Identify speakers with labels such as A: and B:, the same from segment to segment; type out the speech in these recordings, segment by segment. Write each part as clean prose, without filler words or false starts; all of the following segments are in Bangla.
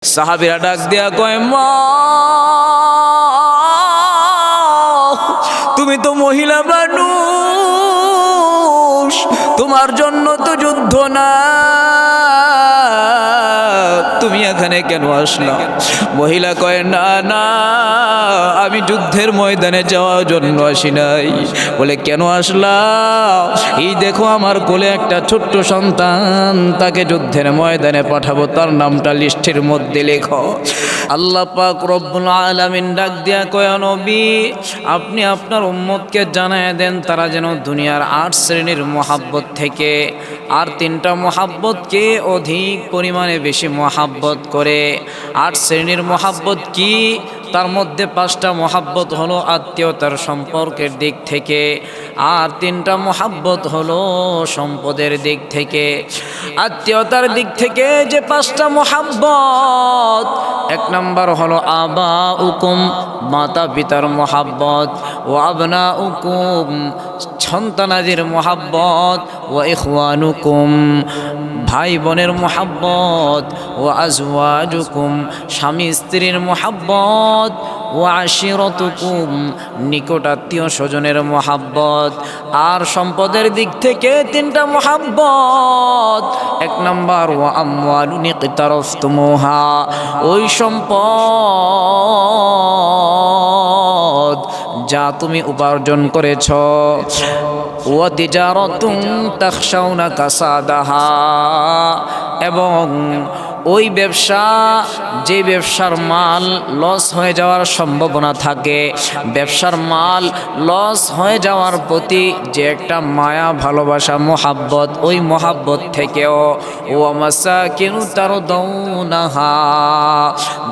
A: সাহাবীরা ডাক দিয়া কয়, মা তুমি তো মহিলা মানুষ, তোমার জন্য তো যুদ্ধ না, তুমি এখানে কেন আসলা? মহিলা কয়, না না, আমি যুদ্ধের ময়দানে যাওয়ার জন্য আসি নাই। বলে, কেন আসলা? এই দেখো আমার কোলে একটা ছোট্ট সন্তান, তাকে যুদ্ধের ময়দানে পাঠাবো, তার নামটা লিস্টের মধ্যে লেখো। আল্লাহ পাক রব্বুল আলামিন ডাক দিয়া কয়, নবী আপনি আপনার উম্মতকে জানায় দেন তারা যেন দুনিয়ার 8 শ্রেণীর মহাব্বত থেকে আর 3টা মহাব্বতকে অধিক পরিমাণে বেশি মহাব্বত করে। 8 শ্রেণীর মহাব্বত কি? তার মধ্যে 5টা মহাব্বত হলো আত্মীয়তার সম্পর্কের দিক থেকে, আর 3টা মহাব্বত হলো সম্পদের দিক থেকে। আত্মীয়তার দিক থেকে যে 5টা মহাব্বত, 1 নাম্বার হলো আবা উকুম, মাতা পিতার মহাব্বত, ও আবনা উকুম, সন্তানাদির মহাব্বত, ও ইখওয়ানুকুম, ভাই বোনের মহাব্বত, ও আজওয়াজুকুম, স্বামী স্ত্রীর মহাব্বত, ও আশিরতুকুম, নিকট আত্মীয় স্বজনের মহাব্বত। আর সম্পদের দিক থেকে 3টা মহাব্বত। 1 নাম্বার ও আমওয়ালুন ইকতারাফতুমুহা, ওই সম্পদ যা তুমি উপার্জন করেছ, ওয়া তিজারাতুন তাখশাউনা কাসাদাহা, এবং ওই ব্যবসা, যে ব্যবসার মাল লস হয়ে যাওয়ার সম্ভাবনা থাকে, ব্যবসার মাল লস হয়ে যাওয়ার প্রতি যে একটা মায়া, ভালোবাসা, মোহাব্বত, ওই মোহাব্বত থেকেও ওয়া মাসাকিনু তারদাউনাহা,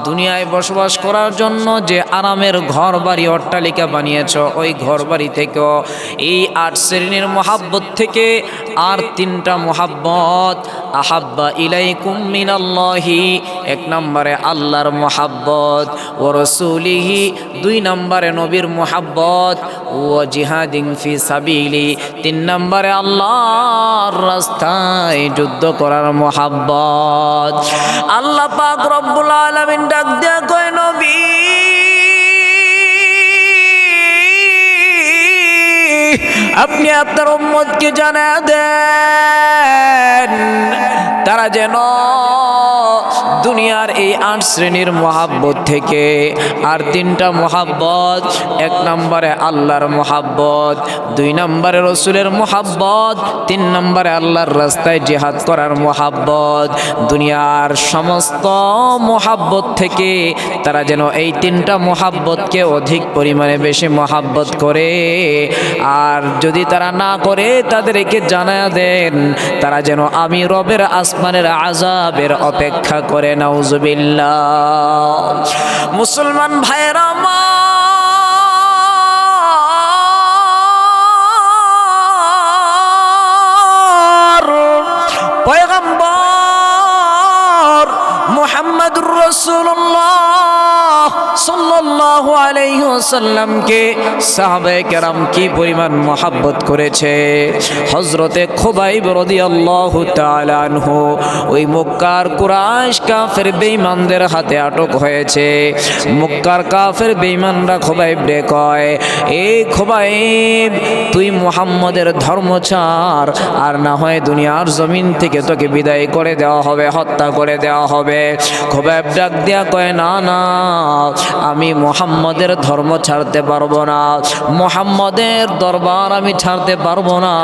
A: দুনিয়ায় বসবাস করার জন্য যে আরামের ঘর বাড়ি অট্টালিকা বানিয়েছ, ওই ঘর বাড়ি থেকেও এই 8 শ্রেণীর মোহাব্বত থেকে আর 3টা মোহাব্বত। আহাব্বা ইলাইকুম মিনাল্লাহি, 1 নম্বরে আল্লাহর মোহাব্বত, ও রাসূলিহি, 2 নম্বরে নবীর মোহাব্বত, ও জিহাদিন ফি সাবিলি, 3 নম্বরে আল্লাহর রাস্তায় যুদ্ধ করার মোহাব্বত। আল্লাহ পাক রব্বুল আলামিন ডাক দেয়া কয়, নবী আপনি আপনার উম্মতকে জানায় দেন তারা যেন দুনিয়ার এই 8 শ্রেণীর মহাব্বত থেকে আর 3টা মহাব্বত, 1 নম্বরে আল্লাহর মহাব্বত, 2 নম্বরে রসুলের মহাব্বত, 3 নম্বরে আল্লাহর রাস্তায় জিহাদ করার মহাব্বত, দুনিয়ার সমস্ত মহাব্বত থেকে তারা যেন এই 3টা মহাব্বতকে অধিক পরিমাণে বেশি মহাব্বত করে। আর যদি তারা না করে তাদেরকে জানায়া দেন তারা যেন আমি রবের আসমানের আযাবের অপেক্ষা করে। নাউজুবিল্লাহ। মুসলমান ভাইরা আমার, পয়গম্বর মুহাম্মদুর রাসূলুল্লাহ সাল্লাল্লাহু আলাইহি ওয়াসাল্লামকে সাহাবায়ে কেরাম কি পরিমাণ মহব্বত করেছে। হযরতে খুবাইব রাদিয়াল্লাহু তাআলা আনহু ওই মক্কার কুরাইশ কাফের বেঈমানদের হাতে আটক হয়েছে। মক্কার কাফের বেঈমানরা খুবাইবরে কয়, এই খুবাইব তুই মুহাম্মদের ধর্ম ছাড়, আর না হয় দুনিয়ার জমিন থেকে তোকে বিদায় করে দেওয়া হবে, হত্যা করে দেওয়া হবে। খুবাইব ডাক দিয়া কয়, না না, আমি মুহাম্মদের ধর্ম ছাড়তে পারবো না, মুহাম্মদের দরবার আমি ছাড়তে পারবো না।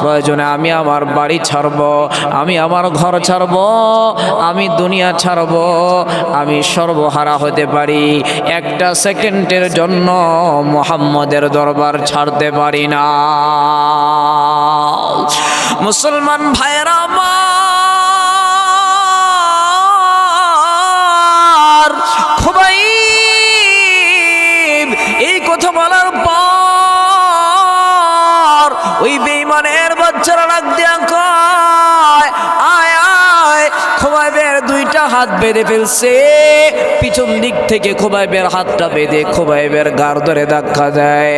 A: প্রয়োজনে আমি আমার বাড়ি ছাড়বো, আমি আমার ঘর ছাড়বো, আমি দুনিয়া ছাড়বো, আমি সর্বহারা হতে পারি, 1টা সেকেন্ডের জন্য মুহাম্মদের দরবার ছাড়তে পারি না। মুসলমান ভাইরা আমার, খুবাইব এই কথা বলার পর ওই বেঈমানের বাচ্চারা ডাক দিয়া কয়, আয় আয়। খুবাইবের 2টা হাত হাত বেঁধে ফেলছে, পিছন দিক থেকে খোবাইবের হাতটা বেঁধে খোবাইবের গার ধরে ধাক্কা দেয়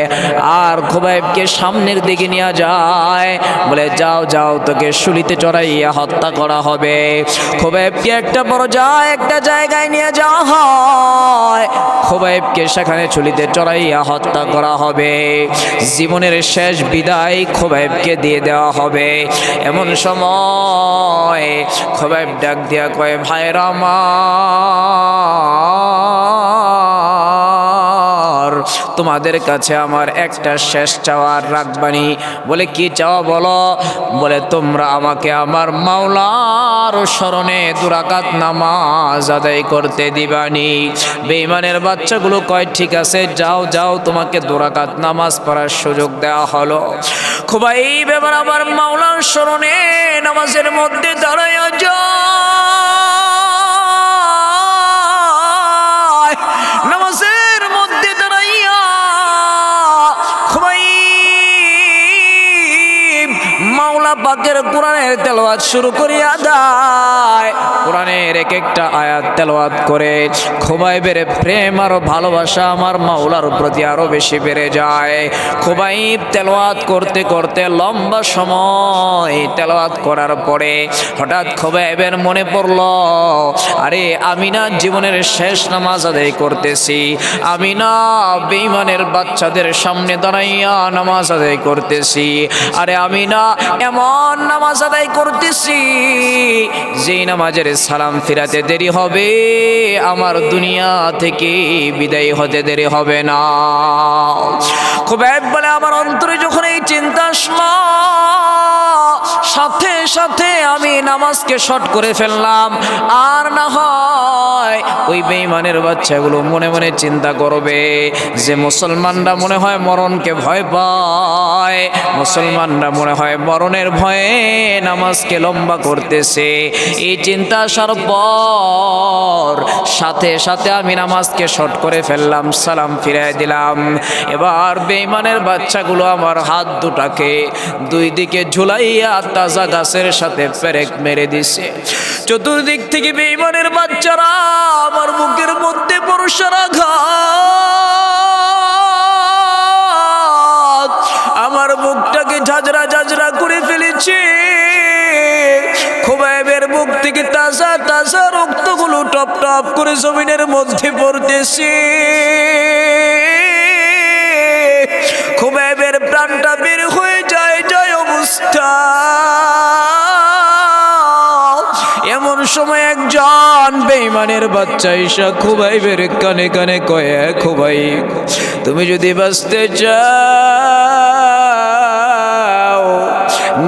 A: আর খোবাইবকে সামনের দিকে নিয়ে যায়, বলে যাও যাও তোকে শুলিতে চড়াইয়া হত্যা করা হবে। খোবাইবকে একটা জায়গায় নিয়ে যাওয়া হয়, খোবাইবকে সেখানে শুলিতে চড়াইয়া হত্যা করা হবে। জীবনের শেষ বিদায় খোবাইবকে দিয়ে দেওয়া হবে। এমন সময় খোবাইব ডাক দিয়া কয়, ভাইরা আমার, তোমাদের কাছে আমার একটা শেষ চাওয়ার রাখবানি। বলে কি চাওয়া বলো? বলে তোমরা আমাকে আমার মাওলার স্মরণে 2 রাকাত নামাজ আদায় করতে দিবানি। বেঈমানের বাচ্চাগুলো কয় ঠিক আছে, যাও যাও, তোমাকে 2 রাকাত নামাজ পড়ার সুযোগ দেওয়া হলো। খোবাইব এবার আবার মাওলার স্মরণে নামাজের মধ্যে দাঁড়াইয়া যায়। নামাজের মধ্যে দাঁড়াইয়া খোবাইব মাওলা পাকের কোরআনের তেলাওয়াত শুরু করিয়া দেয়। কোরআনের এক একটা আয়াত তেলাওয়াত করে খোবাইবের প্রেম আর ভালোবাসা আমার মাওলার প্রতি আরো বেশি বেড়ে যায়। খোবাইব তেলাওয়াত করতে করতে লম্বা সময় তেলাওয়াত করার পরে হঠাৎ খোবাইবের মনে পড়ল, আরে আমি না জীবনের শেষ নামাজ আদায় করতেছি, আমি না বেঈমানের বাচ্চাদের সামনে দাঁড়াইয়া নামাজ আদায় করতেছি, আরে আমি না এমন নামাজ আদায় করতেছি যেই নামাজের সালাম ফিরাতে দেরি হবে, আমার দুনিয়া থেকে বিদায় হতে দেরি হবে না। খোবাইব বলে আমার অন্তরে যখন এই চিন্তা আসলো, সাথে সাথে আমি নামাজকে শর্ট করে ফেললাম। আর না হয় ওই বেঈমানের বাচ্চাগুলো মনে মনে চিন্তা করবে যে মুসলমানরা মনে হয় মরণকে ভয় পায়, মুসলমানরা মনে হয় মরণের ভয়ে নামাজকে লম্বা করতেছে। এই চিন্তা আসার পর সাথে সাথে আমি নামাজকে শর্ট করে ফেললাম, সালাম ফিরাই দিলাম। এবার বেঈমানের বাচ্চাগুলো আমার হাত দুটাকে 2 দিকে ঝুলাইয়া তাজা গাছের সাথে পেরেক মেরে দিছে। চতুর্দিক থেকে বেঈমানের বাচ্চারা আমার বুকের মধ্যে বর্ষার আঘাত, আমার বুকটাকে ঝাঁঝরা ঝাঁঝরা করে ফেলেছে। খোবাইবের বুক থেকে তাজা তাজা রক্তগুলো টপ টপ করে জমিনের মধ্যে পড়তেছে। খোবাইবের প্রাণটা বের হয়ে যায় অবস্থা। এমন সময় একজন বেঈমানের বাচ্চা ঈশা খোবাইবের কানে কানে কয়, খোবাইব তুমি যদি বাঁচতে চাও,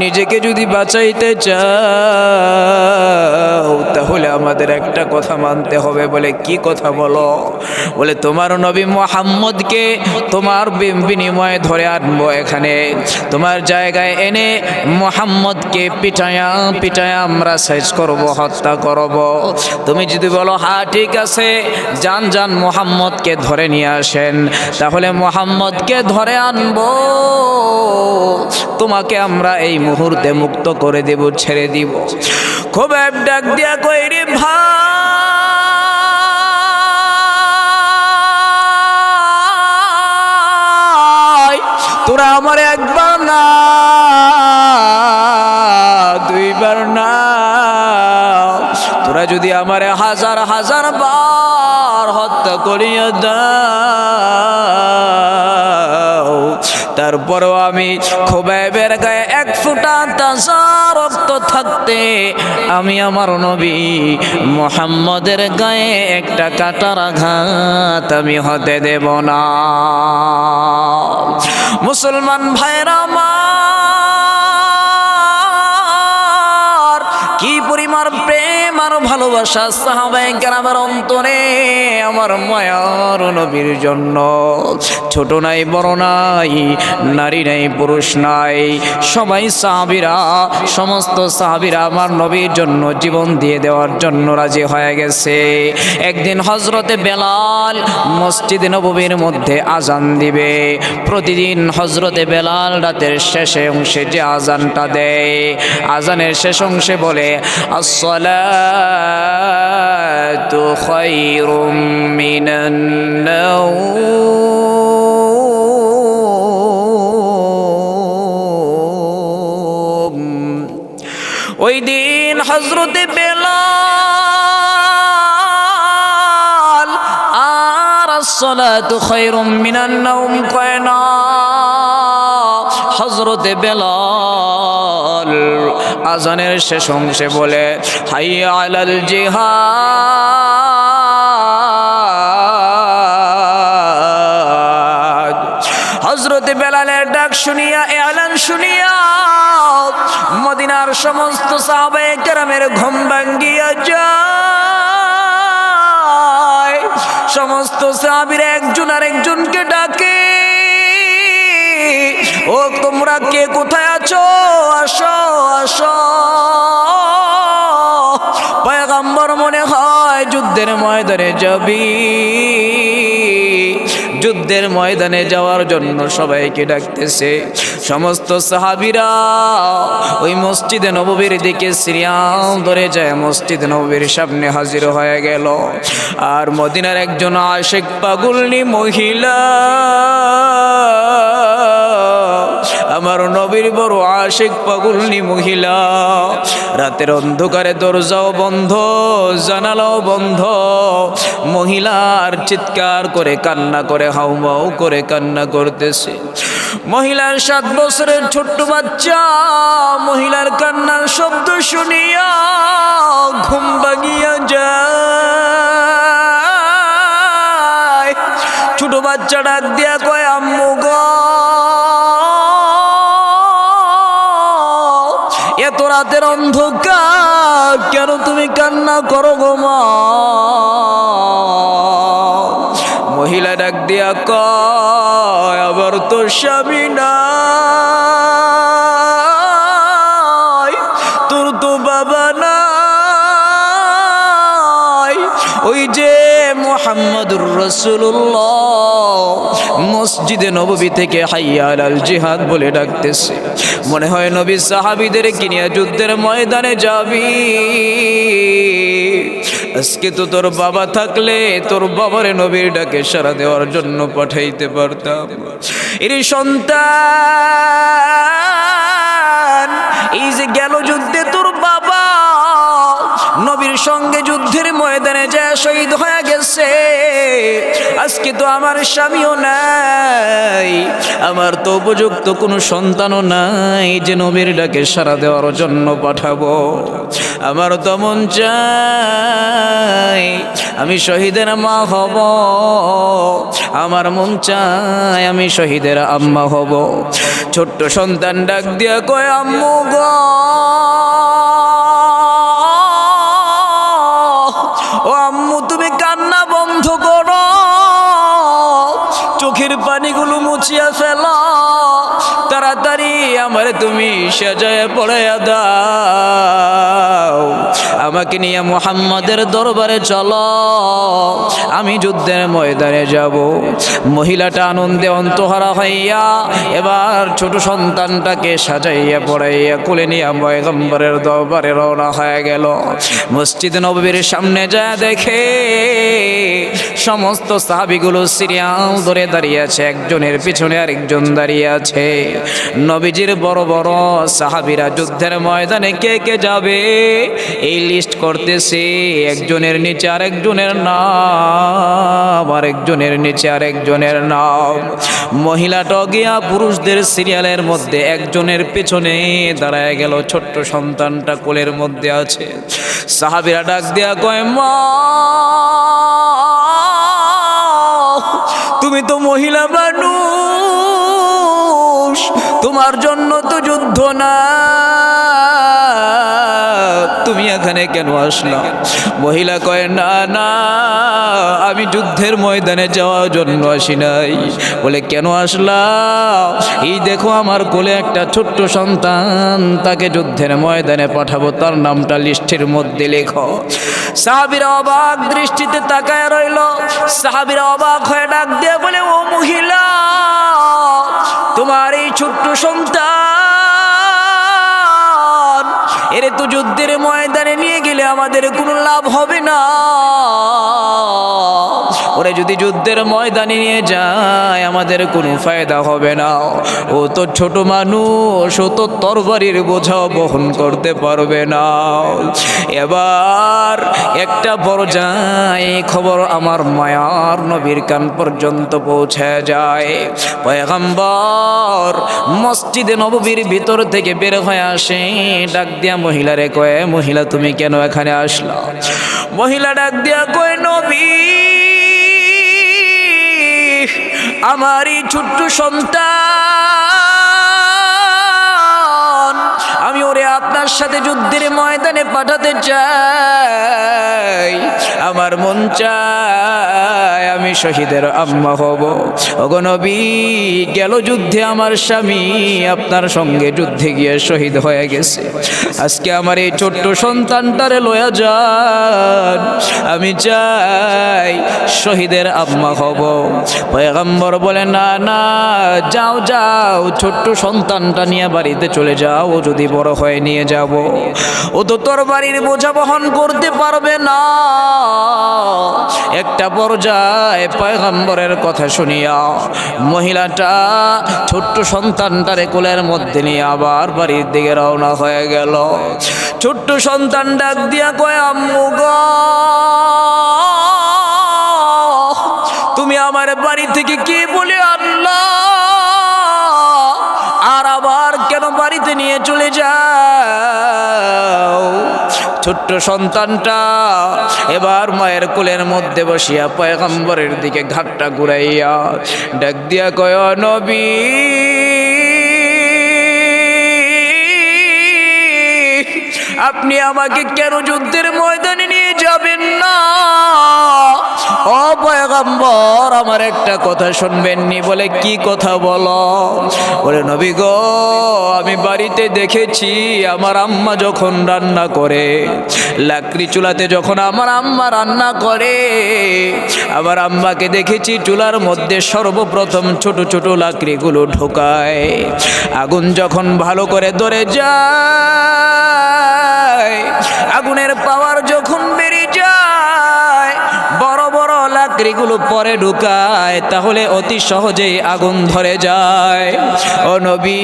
A: নিজেকে যদি বাঁচাইতে চাও, তাহলে আমাদের একটা কথা মানতে হবে। বলে কি কথা বলো? বলে তোমার নবী মুহাম্মদকে তোমার বিনিময়ে ধরে আনবো, এখানে তোমার জায়গায় এনে মুহাম্মদকে পিটায়া পিটায়া আমরা শেষ করব, হত্যা করব। তুমি যদি বলো হ্যাঁ ঠিক আছে, যান যান মুহাম্মদকে ধরে নিয়ে আসেন, তাহলে মুহাম্মদকে ধরে আনবো, তোমাকে আমরা এই মুহূর্তে মুক্ত করে দেব, ছেড়ে দিব। খোবাইব ডাক দিয়া কই, রে ভাই তোরা আমার একবার না 2 বার না, তোরা যদি আমার 1000 বার হত্যা করিয়া দাও, তারপরও আমি খোবাইবের গায়ে 1 ফোঁটা তাজা রক্ত থাকতে আমি আমার নবী মুহাম্মদের গায়ে একটা কাঁটার আঘাত আমি হতে দেব না। মুসলমান ভাইরা আমার, কি পরিমাণ প্রেম আর ভালোবাসা সাহাবায়ে কেরামের অন্তরে আমার মায়ার নবীর জন্য। ছোট নাই বড় নাই, নারী নাই পুরুষ নাই, সবাই সাহাবীরা, সমস্ত সাহাবীরা আমার নবীর জন্য জীবন দিয়ে দেওয়ার জন্য রাজি হয়ে গেছে। একদিন হযরতে বেলাল মসজিদে নববীর মধ্যে আজান দিবে। প্রতিদিন হযরতে বেলাল রাতের শেষে অংশে যে আজানটা দেয়, আজানের শেষ অংশে বলে আসসালাতু خير من النوم ওই দিন হযরত বেলাল আর الصلاة خير من النوم কয় না হযরত বেলাল আজানের শেষ অংশে বলে হাইয়া আলাল জিহাদ হযরত বেলালের ডাক শুনিয়া এলান শুনিয়া মদিনার সমস্ত সাহাবায়ে কেরামের ঘুম ভাঙ্গিয়া যায় সমস্ত সাহাবীরা একজন আরেকজনকে ডাকে ও তোমরা কে কোথায় আছো আসো আসো পয়গম্বর মনে হয় যুদ্ধের ময়দানে যাবি যুদ্ধের ময়দানে যাওয়ার জন্য সবাইকে ডাকতেছে সমস্ত সাহাবীরা ওই মসজিদে নববীর দিকে সিরিয়াল ধরে যায় মসজিদে নববীর সামনে হাজির হয়ে গেল আর মদিনার একজন আশিক পাগলনি মহিলা আমার নবীর বড় আশিক পাগলনি মহিলা রাতের অন্ধকারে দরজাও বন্ধ জানালাও বন্ধ মহিলার চিৎকার করে কান্না করে হাউমাউ করে কান্না করতেছে মহিলার 7 বছরের ছোট্ট বাচ্চা মহিলার কান্নার শব্দ শুনিয়া ঘুম ভাঙিয়া যায় ছোট বাচ্চা ডাক দিয়া কয় আম্মু গো এত রাতের অন্ধকার কেন তুমি কান্না করো গো মা মহিলা ডাক দিয়া কয় আবার তো স্বামী নাই তোর তো বাবা নাই ওই যে মুহাম্মদুর রাসূলুল্লাহ মসজিদে নববী থেকে হাইয়া আলাল জিহাদ বলে ডাকতেছে মনে হয় নবী সাহাবীদের নিয়ে যুদ্ধের ময়দানে যাবি আজকে তো তোর বাবা থাকলে তোর বাবারে নবীর ডাকে সাড়া দেওয়ার জন্য পাঠাইতে পারতাম এর সন্তান এই যে গেল যুদ্ধে তোর বাবা নবীর সঙ্গে যুদ্ধের ময়দানে যায় শহীদ হয়ে গেছে আজকে তো আমার স্বামীও নাই আমার তো উপযুক্ত কোনো সন্তানও নাই যে নবীর ডাকে সাড়া দেওয়ার জন্য পাঠাবো আমার তো মন চাই আমি শহীদের মা হব আমার মন চাই আমি শহীদের আম্মা হব ছোট্ট সন্তান ডাক দিয়া কয় আম্মু গো ও আম্মু তুমি কান্না বন্ধ করো চোখের পানিগুলো মুছিয়া ফেলো তাড়াতাড়ি আমারে তুমি সাজায় পড়াইয়া দাও আমাকে নিয়ে মুহাম্মাদের দরবারে চলো আমি যুদ্ধের ময়দানে যাব মহিলাটা আনন্দে অন্তহারা হইয়া এবার ছোট সন্তানটাকে সাজাইয়া পড়াইয়া কোলে নিয়ে পয়গম্বরের দরবারে রওনা হয়ে গেল মসজিদ নববীর সামনে যায় দেখে সমস্ত সাহাবীগুলো সিরিয়াল ধরে দাঁড়িয়ে আছে একজনের পিছনে আরেকজন দাঁড়িয়ে আছে নবীজির বড় বড় সাহাবীরা যুদ্ধের ময়দানে কে কে যাবে এই লিস্ট করতেছে একজনের নিচে আরেকজনের নাম আরেকজনের নিচে আরেকজনের নাম মহিলাটা গিয়া পুরুষদের সিরিয়ালের মধ্যে একজনের পেছনে দাঁড়ায় গেল ছোট্ট সন্তানটা কোলের মধ্যে আছে সাহাবীরা ডাক দিয়া কয় মা তুমি তো মহিলা মানুষ তোমার জন্য তো যুদ্ধ না তুমি এখানে কেন আসলা মহিলা কয় না না আমি যুদ্ধের ময়দানে যাওয়ার জন্য আসি নাই বলে কেন আসলা এই দেখো আমার কোলে একটা ছোট্ট সন্তান তাকে যুদ্ধের ময়দানে পাঠাবো তার নামটা লিস্টের মধ্যে লেখো সাহাবীরা অবাক দৃষ্টিতে তাকায় রইল সাহাবীরা অবাক হয়ে ডাক দিয়ে বলে ও মহিলা তোমার এই ছোট্ট সন্তান এরে তো যুদ্ধের ময়দানে নিয়ে গেলে আমাদের কোনো লাভ হবে না। ওরে যদি যুদ্ধের ময়দানে নিয়ে যায় আমাদের কোনো ফায়দা হবে না। ও তো ছোট মানুষ, ও তো তরবারির বোঝা বহন করতে পারবে না। এবার একটা পর্যায়ে খবর আমার মায়ার নবীর কান পর্যন্ত পৌঁছে যায়। পয়গম্বর মসজিদে নববীর ভিতর থেকে বের হয়ে আসে, ডাক দিয়া মহিলারে কয়, মহিলা তুমি কেন এখানে আসলা? মহিলা ডাক দিয়া কয়, নবী আমার এই ছোট্ট সন্তান আমি ওরে আপনার সাথে যুদ্ধের ময়দানে পাঠাতে চাই। আমার মন চায় আমি শহীদের আম্মা হব। ওগো নবী, গেল যুদ্ধে আমার স্বামী আপনার সঙ্গে যুদ্ধে গিয়ে শহীদ হয়ে গেছে। আজকে আমার এই ছোট্ট সন্তানটারে লয়া যান, আমি চাই শহীদের আম্মা হব। পয়গম্বর বলে, না না, যাও যাও, ছোট্ট সন্তানটা নিয়ে বাড়িতে চলে যাও, ও যদি বড় হয়ে নিয়ে যাব। ও তো তোর বাড়ির বোঝা বহন করতে পারবে না। একটা পর্যায়ে পয়গম্বরের কথা শুনিয়া মহিলাটা ছোট্ট সন্তানটারে কোলের মধ্যে নিয়ে আবার বাড়ির দিকে রওনা হয়ে গেল। ছোট্ট সন্তান ডাক দিয়া কয়, আম্মু গো, তুমি আমার বাড়ি থেকে কি বলে আনলা, আর আবার কেন বাড়িতে নিয়ে চলে যাও? ছোট্ট সন্তানটা এবার মায়ের কোলের মধ্যে বসিয়া পয়গম্বরের দিকে ঘাটটা ঘুরাইয়া ডাক দিয়া কয়, নবী আপনি আমাকে কেন যুদ্ধের ময়দানে নিয়ে যাবেন না? ও পয়গম্বর, আমার একটা কথা শুনবেননি? বলে, কি কথা বলো? বলে, নবী গো, আমি বাড়িতে দেখেছি আমার আম্মা যখন রান্না করে, লাকড়ি চুলাতে যখন আমার আম্মা রান্না করে, আমার আম্মাকে দেখেছি চুলার মধ্যে সর্বপ্রথম ছোট ছোট লাকড়িগুলো ঢোকায়। আগুন যখন ভালো করে ধরে যায়, আগুনের পাওয়ার যখন বেড়ে যায়, বড় বড় লাকড়িগুলো পরে ঢুকায়, তাহলে অতি সহজেই আগুন ধরে যায়। ও নবী,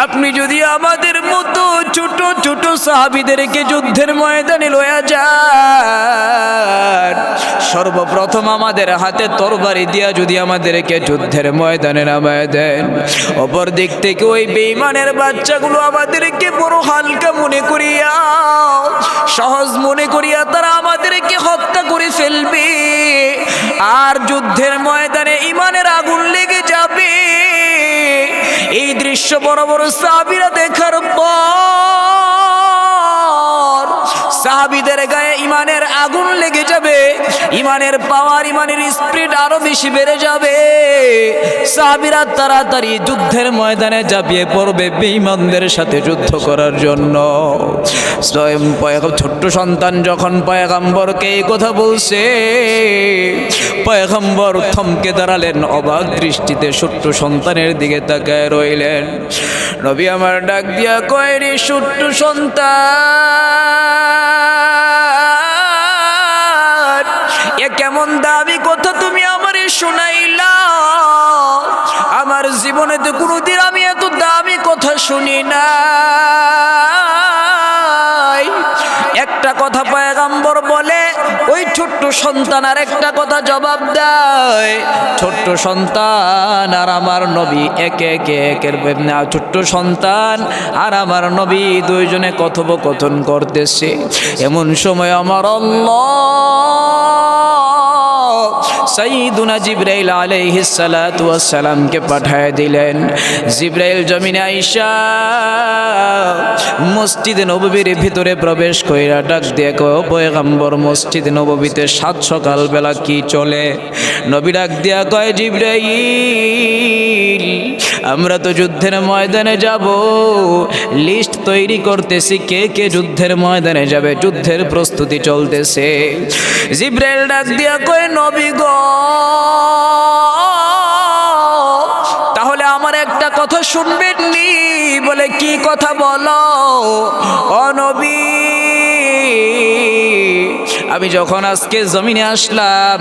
A: আপনি যদি আমাদের মতো ছোট ছোট সাহাবীদেরকে যুদ্ধের ময়দানে লয়া যান, সর্বপ্রথম আমাদের হাতে তরবারি দিয়া যদি আমাদেরকে যুদ্ধের ময়দানে নামায় দেন, অপর দিক থেকে ওই বেঈমানের বাচ্চাগুলো আমাদেরকে বড় হালকা মনে করিয়া, সহজ মনে করিয়া তারা আমাদেরকে হত্যা করে ফেলবে, আর যুদ্ধের ময়দানে ঈমানের আগুন লেগে যাবে। এই দৃশ্য বড় বড় সাহাবীরা দেখার পর সাহাবীদের গায়ে ঈমানের আগুন লেগে যাবে, ঈমানের পাওয়ার, ঈমানের স্পিরিট আরো বেশি বেড়ে যাবে। সাহাবীরা তাড়াতাড়ি যুদ্ধের ময়দানে ঝাঁপিয়ে পড়বে বেঈমানদের সাথে যুদ্ধ করার জন্য। স্বয়ং ছোট্ট সন্তান যখন পয়গম্বরকে এই কথা বলছে, পয়গম্বর থমকে দাঁড়ালেন, অবাক দৃষ্টিতে ছোট্ট সন্তানের দিকে তাকায় রইলেন। নবী আমার ডাক দিয়া কয়, রে ছোট্ট সন্তান, এ কেমন দামি কথা তুমি আমারে শোনাইলা? আমার জীবনে তো কোনোদিন আমি এত দামি কথা শুনি না। একটা কথা পয়গম্বর বলে, ওই ছোট্ট সন্তান আর একটা কথা জবাব দেয়। ছোট্ট সন্তান আর আমার নবী একে একে ছোট্ট সন্তান আর আমার নবী দুইজনে কথোপকথন করতেছে। এমন সময় আমার আল্লাহ সাইয়্যিদুনা জিবরাইল আলাইহিস সালাতু ওয়াস সালামকে পাঠিয়ে দিলেন। জিবরাইল জমিনে আইসা মসজিদে নববীর ভিতরে প্রবেশ কইরা ডাক দিয়ে কয়, পয়গম্বর মসজিদে নববীতে সাত সকাল বেলা কি চলে? নবী ডাক দিয়া কয়, জিবরাইল, আমরা তো যুদ্ধের ময়দানে যাব, লিস্ট তৈরি করতেছি, কে কে যুদ্ধের ময়দানে যাবে, যুদ্ধের প্রস্তুতি চলতেছে। জিবরাইল ডাক দিয়া কয়, নবী গো, তাহলে আমার একটা কথা শুনবেননি। বলে কি কথা বলো ও নবী? আমি যখন আজকে জমিনে আসলাম,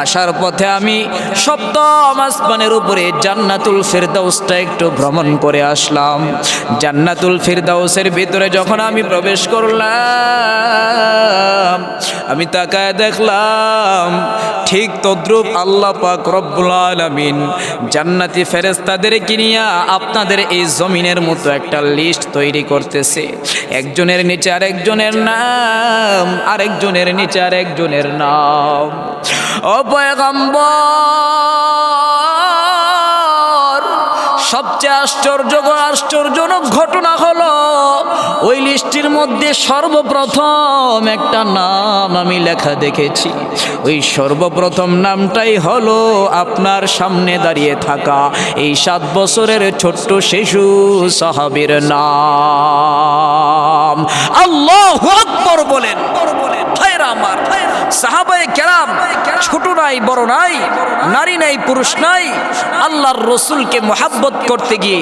A: আসার পথে আমি সপ্তম আসমানের উপরে জান্নাতুল ফিরদাউসটা একটু ভ্রমণ করে আসলাম। জান্নাতুল ফিরদাউসের ভিতরে যখন আমি প্রবেশ করলাম, আমি তাকায় দেখলাম ঠিক তদ্রূপ আল্লাহ পাক রব্বুল আলামিন জান্নাতি ফেরেশতাদেরকে নিয়ে আপনাদের এই জমিনের মতো একটা লিস্ট তৈরি করতেছে। একজনের নিচে আরেকজনের নাম, আরেকজনের নিচে আরেকজনের নাম। ও পয়গম্বর, সবচেয়ে আশ্চর্যজনক ঘটনা হলো ওই লিস্টের মধ্যে সর্বপ্রথম একটা নাম আমি লেখা দেখেছি। ওই সর্বপ্রথম নামটাই হলো আপনার সামনে দাঁড়িয়ে থাকা এই 7 বছরের ছোট্ট শিশু সাহাবীর নাম। আল্লাহু আকবার বলেন। ভাইরা আমার, সাহাবায়ে কেরাম ছোট নাই বড় নাই, নারী নাই পুরুষ নাই, আল্লাহর রসুলকে মহাব্বত করতে গিয়ে,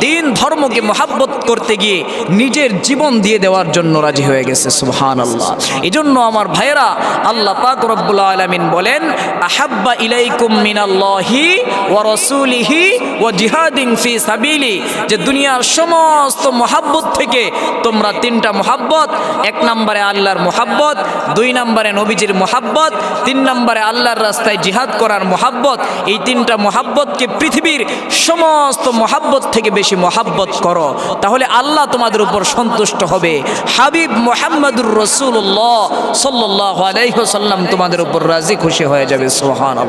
A: দিন ধর্মকে মহাব্বত করতে গিয়ে নিজের জীবন দিয়ে দেওয়ার জন্য রাজি হয়ে গেছে। সুবহানাল্লাহ। এজন্য আমার ভাইয়েরা, আল্লাহ পাক রব্বুল আলামিন বলেন, আহাব্বা ইলাইকুম মিনাল্লাহি ওয়া রাসূলিহি ওয়া জিহাদিন ফি সাবিলি, যে দুনিয়ার সমস্ত মহাব্বত থেকে তোমরা 3টা মহাব্বত, 1 নম্বরে আল্লাহর মহাব্বত, 2 নম্বরে নবীজির মহাব্বত, 3 নম্বরে আল্লাহর রাস্তায় জিহাদ করার মহাব্বত। এই 3টা মহাব্বতকে পৃথিবীর সমস্ত মহাব্বত থেকে বেশি মহাব্বত করো, তাহলে আল্লাহ তোমাদের উপর সন্তুষ্ট হবে। হাবিব মুহাম্মদুর রাসূলুল্লাহ সাল্লাল্লাহু আলাইহি ওয়াসাল্লাম তোমাদের উপর রাজি খুশি হয়ে যাবে। সুবহানাল্লাহ।